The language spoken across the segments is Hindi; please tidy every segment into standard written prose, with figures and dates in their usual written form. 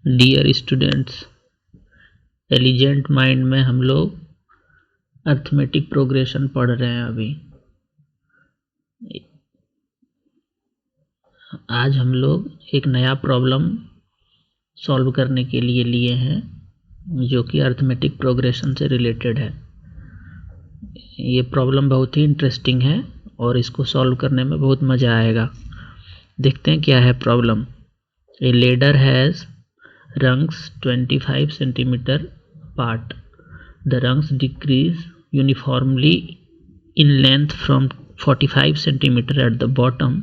डियर स्टूडेंट्स, एलिजेंट माइंड में हम लोग अर्थमेटिक प्रोग्रेशन पढ़ रहे हैं। अभी आज हम लोग एक नया प्रॉब्लम सॉल्व करने के लिए हैं जो कि अर्थमेटिक प्रोग्रेशन से रिलेटेड है। ये प्रॉब्लम बहुत ही इंटरेस्टिंग है और इसको सॉल्व करने में बहुत मज़ा आएगा। देखते हैं क्या है problem. A ladder has rungs 25 centimeter apart. The rungs decrease uniformly in length from 45 centimeter at the bottom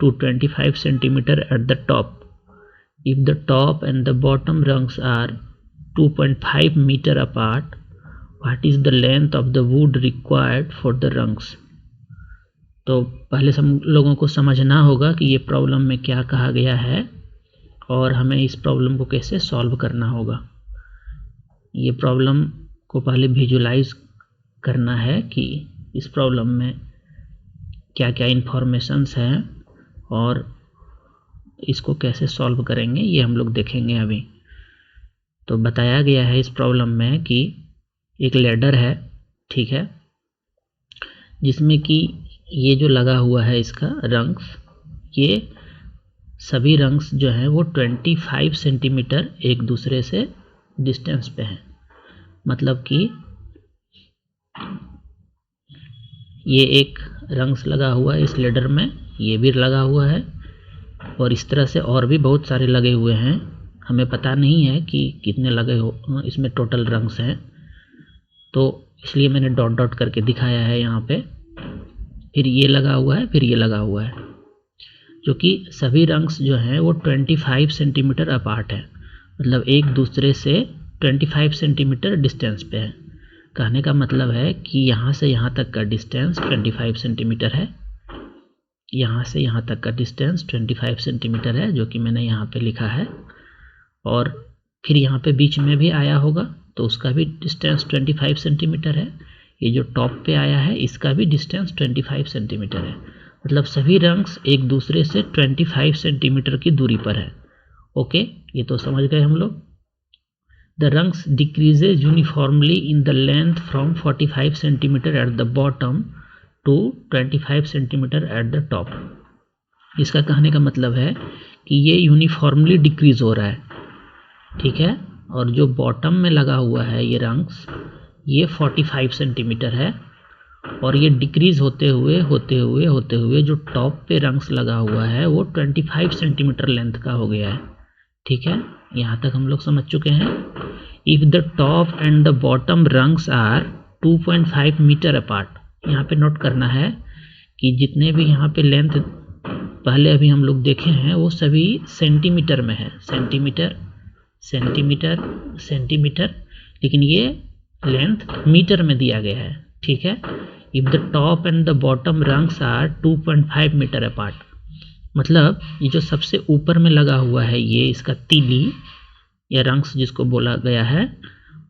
to 25 centimeter at the top. If the top and the bottom rungs are 2.5 meter apart, what is the length of the wood required for the rungs? तो पहले हम लोगों को समझना होगा कि ये प्रॉब्लम में क्या कहा गया है और हमें इस प्रॉब्लम को कैसे सॉल्व करना होगा। ये प्रॉब्लम को पहले विजुलाइज करना है कि इस प्रॉब्लम में क्या क्या इन्फॉर्मेशंस हैं और इसको कैसे सॉल्व करेंगे, ये हम लोग देखेंगे अभी। तो बताया गया है इस प्रॉब्लम में कि एक लैडर है, ठीक है, जिसमें कि ये जो लगा हुआ है इसका रंग्स, ये सभी रंग्स जो हैं वो 25 सेंटीमीटर एक दूसरे से डिस्टेंस पे हैं। मतलब कि ये एक रंग्स लगा हुआ है इस लेडर में, ये भी लगा हुआ है और इस तरह से और भी बहुत सारे लगे हुए हैं। हमें पता नहीं है कि कितने लगे हो इसमें टोटल रंग्स हैं, तो इसलिए मैंने डॉट डॉट करके दिखाया है यहाँ पे। फिर ये लगा हुआ है, फिर ये लगा हुआ है, जो कि सभी रंग्स जो हैं वो 25 सेंटीमीटर अपार्ट है। मतलब एक दूसरे से 25 सेंटीमीटर डिस्टेंस पे है। कहने का मतलब है कि यहाँ से यहाँ तक का डिस्टेंस 25 सेंटीमीटर है, यहाँ से यहाँ तक का डिस्टेंस 25 सेंटीमीटर है, जो कि मैंने यहाँ पे लिखा है। और फिर यहाँ पे बीच में भी आया होगा तो उसका भी डिस्टेंस 25 सेंटीमीटर है। ये जो टॉप पे आया है इसका भी डिस्टेंस 25 सेंटीमीटर है। मतलब सभी रंग्स एक दूसरे से 25 सेंटीमीटर की दूरी पर है। ओके, ये तो समझ गए हम लोग। The rungs decreases uniformly in the length from 45 centimetre at the bottom to 25 centimetre at the top. इसका कहने का मतलब है कि ये यूनिफॉर्मली डिक्रीज हो रहा है, ठीक है। और जो बॉटम में लगा हुआ है ये रंग्स, ये 45 सेंटीमीटर है और ये डिक्रीज होते हुए जो टॉप पे रंग्स लगा हुआ है वो 25 सेंटीमीटर लेंथ का हो गया है, ठीक है। यहाँ तक हम लोग समझ चुके हैं। If the top and the bottom rungs are 2.5 metre apart, यहाँ पे नोट करना है कि जितने भी यहाँ पे लेंथ पहले अभी हम लोग देखे हैं वो सभी सेंटीमीटर में है। सेंटीमीटर सेंटीमीटर सेंटीमीटर, लेकिन ये लेंथ मीटर में दिया गया है, ठीक है। If the top and the bottom rungs are 2.5 metre apart, मतलब ये जो सबसे ऊपर में लगा हुआ है ये इसका तीली या रंग्स जिसको बोला गया है,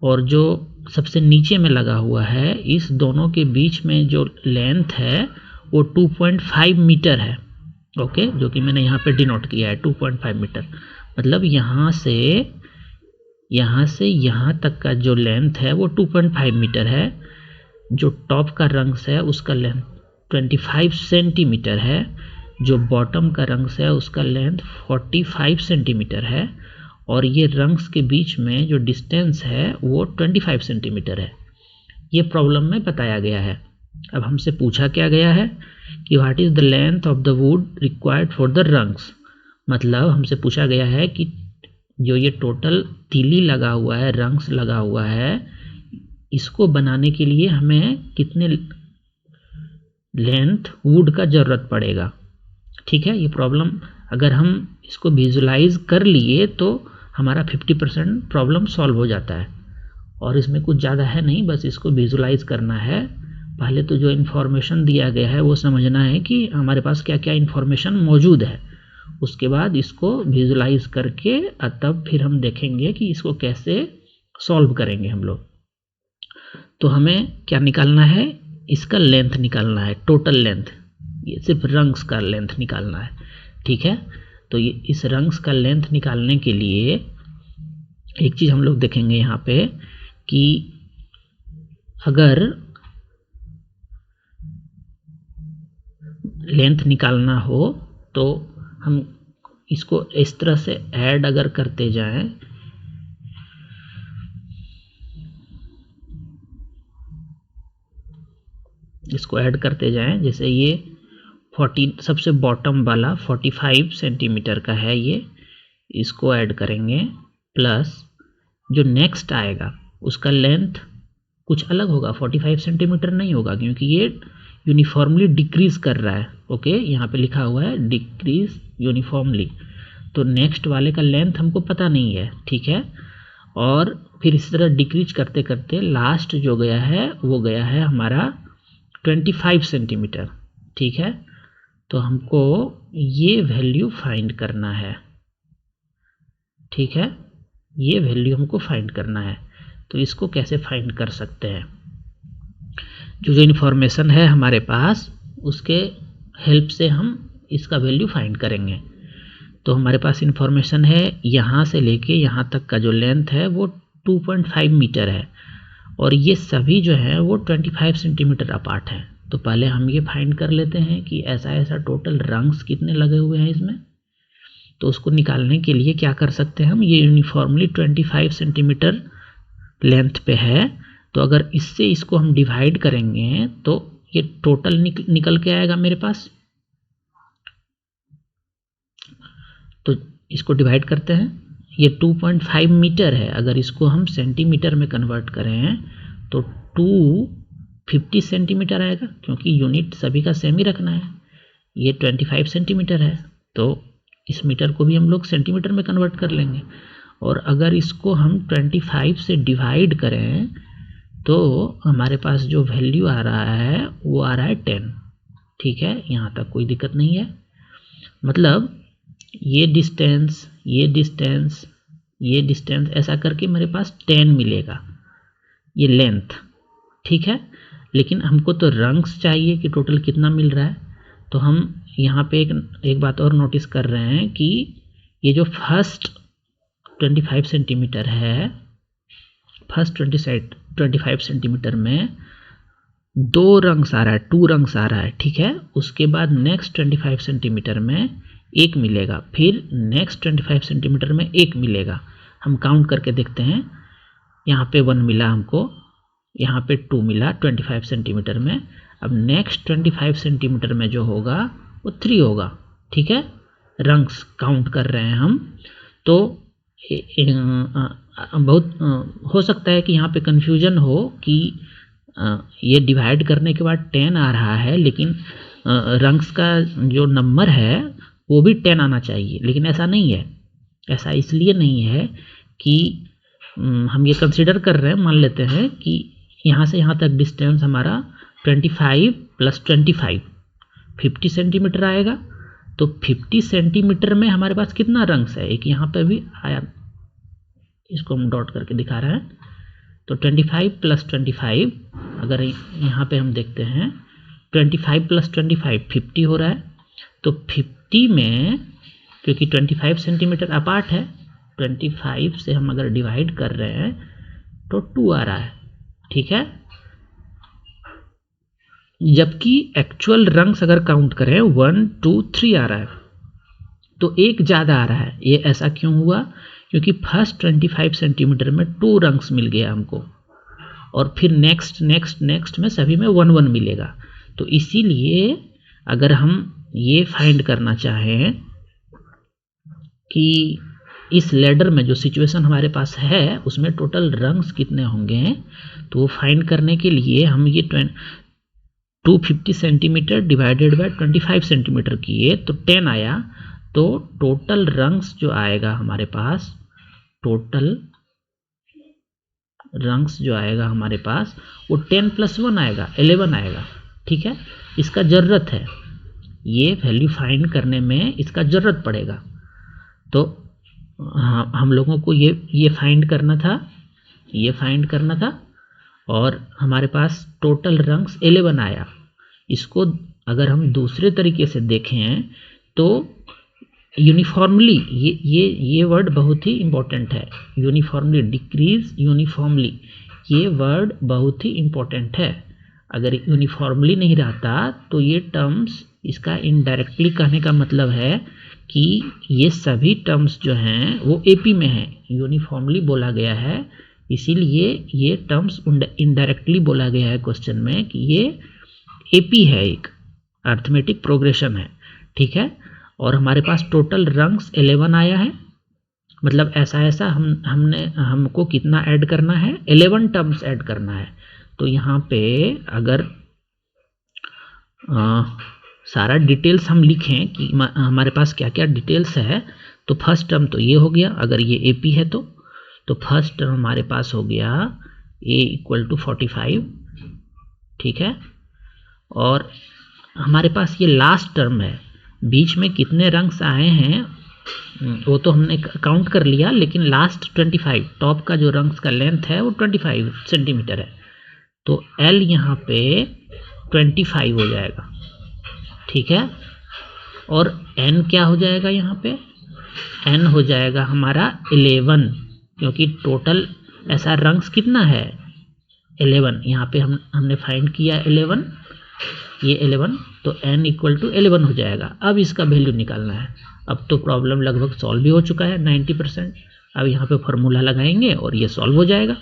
और जो सबसे नीचे में लगा हुआ है, इस दोनों के बीच में जो लेंथ है वो 2.5 मीटर है। ओके, जो कि मैंने यहाँ पे डिनोट किया है 2.5 मीटर। मतलब यहाँ से यहाँ तक का जो लेंथ है वो 2.5 मीटर है। जो टॉप का रंग्स है उसका लेंथ 25 सेंटीमीटर है। जो बॉटम का रंग्स है उसका लेंथ 45 सेंटीमीटर है। और ये रंग्स के बीच में जो डिस्टेंस है वो 25 सेंटीमीटर है। ये प्रॉब्लम में बताया गया है। अब हमसे पूछा क्या गया है कि what is the length of the wood required for the rungs. मतलब हमसे पूछा गया है कि जो ये टोटल तीली लगा हुआ है, रंग्स लगा हुआ है, इसको बनाने के लिए हमें कितने लेंथ वुड का ज़रूरत पड़ेगा, ठीक है। ये प्रॉब्लम अगर हम इसको विजुलाइज कर लिए तो हमारा 50% प्रॉब्लम सॉल्व हो जाता है। और इसमें कुछ ज़्यादा है नहीं, बस इसको विजुलाइज करना है। पहले तो जो इन्फॉर्मेशन दिया गया है वो समझना है कि हमारे पास क्या क्या इन्फॉर्मेशन मौजूद है। उसके बाद इसको विजुलाइज करके तब फिर हम देखेंगे कि इसको कैसे सॉल्व करेंगे हम लोग। तो हमें क्या निकालना है, इसका लेंथ निकालना है, टोटल लेंथ। ये सिर्फ रंग्स का लेंथ निकालना है, ठीक है। तो ये इस रंग्स का लेंथ निकालने के लिए एक चीज़ हम लोग देखेंगे यहाँ पे कि अगर लेंथ निकालना हो तो हम इसको इस तरह से ऐड अगर करते जाएं, इसको ऐड करते जाएं, जैसे ये 40 सबसे बॉटम वाला 45 सेंटीमीटर का है ये, इसको ऐड करेंगे, प्लस जो नेक्स्ट आएगा उसका लेंथ कुछ अलग होगा, 45 सेंटीमीटर नहीं होगा, क्योंकि ये यूनिफॉर्मली डिक्रीज कर रहा है। ओके, यहाँ पे लिखा हुआ है डिक्रीज यूनिफॉर्मली, तो नेक्स्ट वाले का लेंथ हमको पता नहीं है, ठीक है। और फिर इस तरह डिक्रीज करते करते लास्ट जो गया है वो गया है हमारा 25 सेंटीमीटर, ठीक है। तो हमको ये वैल्यू फाइंड करना है, ठीक है, ये वैल्यू हमको फाइंड करना है। तो इसको कैसे फाइंड कर सकते हैं, जो इन्फॉर्मेशन है हमारे पास उसके हेल्प से हम इसका वैल्यू फाइंड करेंगे। तो हमारे पास इन्फॉर्मेशन है यहाँ से लेके यहाँ तक का जो लेंथ है वो 2.5 मीटर है, और ये सभी जो है वो 25 सेंटीमीटर अपार्ट हैं। तो पहले हम ये फाइंड कर लेते हैं कि ऐसा टोटल रंग्स कितने लगे हुए हैं इसमें। तो उसको निकालने के लिए क्या कर सकते हैं हम, ये यूनिफॉर्मली 25 सेंटीमीटर लेंथ पे है, तो अगर इससे इसको हम डिवाइड करेंगे तो ये टोटल निकल के आएगा मेरे पास। तो इसको डिवाइड करते हैं, ये 2.5 मीटर है, अगर इसको हम सेंटीमीटर में कन्वर्ट करें तो 250 सेंटीमीटर आएगा, क्योंकि यूनिट सभी का सेम ही रखना है। ये 25 सेंटीमीटर है, तो इस मीटर को भी हम लोग सेंटीमीटर में कन्वर्ट कर लेंगे। और अगर इसको हम 25 से डिवाइड करें तो हमारे पास जो वैल्यू आ रहा है वो आ रहा है 10, ठीक है, यहाँ तक कोई दिक्कत नहीं है। मतलब ये डिस्टेंस, ये डिस्टेंस, ये डिस्टेंस, ऐसा करके मेरे पास 10 मिलेगा ये लेंथ, ठीक है। लेकिन हमको तो रंग्स चाहिए कि टोटल कितना मिल रहा है। तो हम यहाँ पे एक बात और नोटिस कर रहे हैं कि ये जो फर्स्ट 25 सेंटीमीटर है, फर्स्ट 25 सेंटीमीटर में 2 रंग्स आ रहा है, 2 रंग्स आ रहा है, ठीक है। उसके बाद नेक्स्ट 25 सेंटीमीटर में 1 मिलेगा, फिर नेक्स्ट 25 सेंटीमीटर में 1 मिलेगा। हम काउंट करके देखते हैं, यहाँ पे 1 मिला हमको, यहाँ पे 2 मिला 25 सेंटीमीटर में। अब नेक्स्ट 25 सेंटीमीटर में जो होगा वो 3 होगा, ठीक है। रंग्स काउंट कर रहे हैं हम। तो बहुत हो सकता है कि यहाँ पे कन्फ्यूजन हो कि ये डिवाइड करने के बाद 10 आ रहा है, लेकिन रंग्स का जो नंबर है वो भी 10 आना चाहिए, लेकिन ऐसा नहीं है। ऐसा इसलिए नहीं है कि हम ये कंसिडर कर रहे हैं, मान लेते हैं कि यहाँ से यहाँ तक डिस्टेंस हमारा 25 + 25 50 सेंटीमीटर आएगा। तो 50 सेंटीमीटर में हमारे पास कितना रंग्स है, एक यहाँ पे भी आया, इसको हम डॉट करके दिखा रहे हैं। तो 25 + 25, अगर यहाँ पे हम देखते हैं 25 + 25 50 हो रहा है। तो 50 में, क्योंकि 25 सेंटीमीटर अपार्ट है, 25 से हम अगर डिवाइड कर रहे हैं तो 2 आ रहा है, ठीक है। जबकि एक्चुअल रंग्स अगर काउंट करें 1 2 3 आ रहा है, तो एक ज़्यादा आ रहा है। ये ऐसा क्यों हुआ, क्योंकि फर्स्ट 25 सेंटीमीटर में 2 रंग्स मिल गया हमको, और फिर नेक्स्ट नेक्स्ट नेक्स्ट में सभी में 1 1 मिलेगा। तो इसीलिए अगर हम ये फाइंड करना चाहें कि इस लेडर में जो सिचुएशन हमारे पास है उसमें टोटल रंग्स कितने होंगे, तो वो फाइंड करने के लिए हम ये 250 सेंटीमीटर डिवाइडेड बाय 25 सेंटीमीटर किए तो 10 आया। तो टोटल रंग्स जो आएगा हमारे पास, टोटल रंग्स जो आएगा हमारे पास वो 10 + 1 आएगा, 11 आएगा, ठीक है। इसका ज़रूरत है, ये वैल्यू फाइंड करने में इसका ज़रूरत पड़ेगा। तो हम लोगों को ये फाइंड करना था, ये फाइंड करना था, और हमारे पास टोटल रंग्स 11 आया। इसको अगर हम दूसरे तरीके से देखें तो यूनिफॉर्मली, ये वर्ड बहुत ही इम्पोर्टेंट है। यूनिफॉर्मली, डिक्रीज यूनिफॉर्मली, ये वर्ड बहुत ही इम्पोर्टेंट है। अगर यूनिफॉर्मली नहीं रहता तो ये टर्म्स, इसका इनडायरेक्टली कहने का मतलब है कि ये सभी टर्म्स जो हैं वो एपी में हैं। यूनिफॉर्मली बोला गया है, इसीलिए ये टर्म्स इनडायरेक्टली बोला गया है क्वेश्चन में कि ये एपी है, एक अर्थमेटिक प्रोग्रेशन है, ठीक है। और हमारे पास टोटल रंग्स 11 आया है, मतलब ऐसा हमको कितना ऐड करना है, 11 टर्म्स ऐड करना है। तो यहाँ पे अगर सारा डिटेल्स हम लिखें कि हमारे पास क्या क्या डिटेल्स है, तो फर्स्ट टर्म तो ये हो गया, अगर ये एपी है तो फर्स्ट टर्म हमारे पास हो गया a = 45, ठीक है। और हमारे पास ये लास्ट टर्म है, बीच में कितने रंग्स आए हैं वो तो हमने काउंट कर लिया, लेकिन लास्ट 25, टॉप का जो रंग्स का लेंथ है वो 25 सेंटीमीटर है, तो L यहाँ पे 25 हो जाएगा, ठीक है। और N क्या हो जाएगा, यहाँ पे N हो जाएगा हमारा 11, क्योंकि टोटल ऐसा रंग्स कितना है 11, यहाँ पे हमने फाइंड किया 11, ये 11, तो n = 11 हो जाएगा। अब इसका वैल्यू निकालना है। अब तो प्रॉब्लम लगभग सॉल्व भी हो चुका है 90%। अब यहाँ पे फॉर्मूला लगाएंगे और ये सॉल्व हो जाएगा।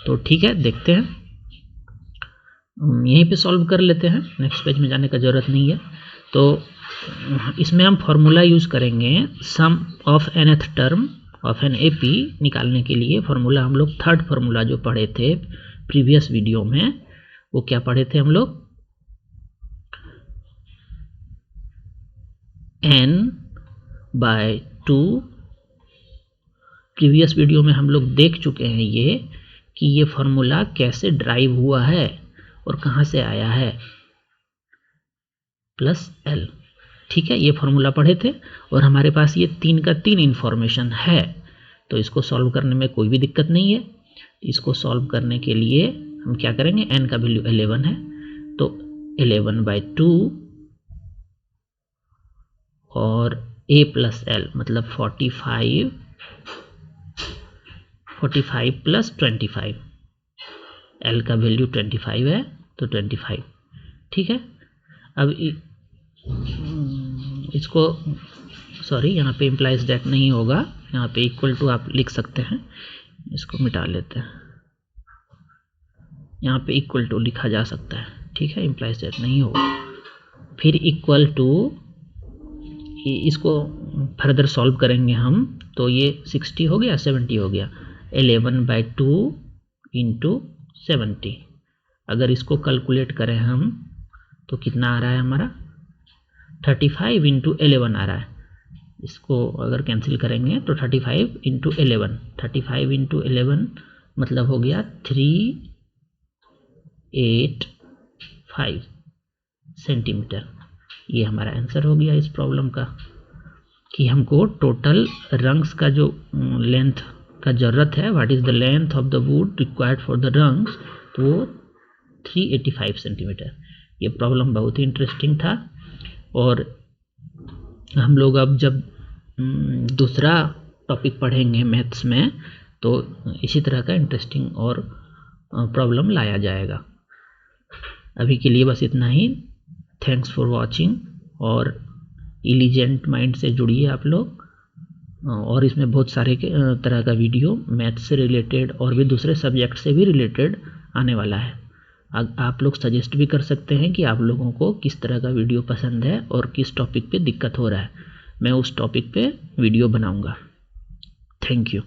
तो ठीक है, देखते हैं, यहीं पे सॉल्व कर लेते हैं, नेक्स्ट पेज में जाने का ज़रूरत नहीं है। तो इसमें हम फॉर्मूला यूज़ करेंगे sum of nth term of an AP निकालने के लिए। फॉर्मूला हम लोग थर्ड फॉर्मूला जो पढ़े थे प्रीवियस वीडियो में, वो क्या पढ़े थे हम लोग, n/2। प्रीवियस वीडियो में हम लोग देख चुके हैं ये कि ये फॉर्मूला कैसे ड्राइव हुआ है और कहाँ से आया है, +L, ठीक है। ये फॉर्मूला पढ़े थे और हमारे पास ये 3 का 3 इंफॉर्मेशन है, तो इसको सॉल्व करने में कोई भी दिक्कत नहीं है। इसको सॉल्व करने के लिए हम क्या करेंगे, n का वैल्यू 11 है, तो 11/2 और a + L मतलब 45 + 25, L का वैल्यू 25 है, तो 25, ठीक है। अब इसको सॉरी, यहाँ पे इम्प्लाइज दैट नहीं होगा, यहाँ पे = आप लिख सकते हैं, इसको मिटा लेते हैं, यहाँ पे = लिखा जा सकता है, ठीक है, इम्प्लाइज दैट नहीं होगा। फिर = इसको फर्दर सॉल्व करेंगे हम, तो ये 60 हो गया, 70 हो गया, 11/2 × 70। अगर इसको कैलकुलेट करें हम तो कितना आ रहा है हमारा, 35 × 11 आ रहा है। इसको अगर कैंसिल करेंगे तो 35 × 11, 35 × 11 मतलब हो गया 385 सेंटीमीटर। ये हमारा आंसर हो गया इस प्रॉब्लम का, कि हमको टोटल रंग्स का जो लेंथ का ज़रूरत है, what is the length of the wood required for the rungs, तो वो 385 सेंटीमीटर। ये प्रॉब्लम बहुत ही इंटरेस्टिंग था। और हम लोग अब जब दूसरा टॉपिक पढ़ेंगे मैथ्स में, तो इसी तरह का इंटरेस्टिंग और प्रॉब्लम लाया जाएगा। अभी के लिए बस इतना ही। थैंक्स फॉर वॉचिंग, और इंटेलिजेंट माइंड से जुड़िए आप लोग, और इसमें बहुत सारे तरह का वीडियो मैथ्स से रिलेटेड और भी दूसरे सब्जेक्ट से भी रिलेटेड आने वाला है। आप लोग सजेस्ट भी कर सकते हैं कि आप लोगों को किस तरह का वीडियो पसंद है और किस टॉपिक पे दिक्कत हो रहा है, मैं उस टॉपिक पे वीडियो बनाऊंगा। Thank you.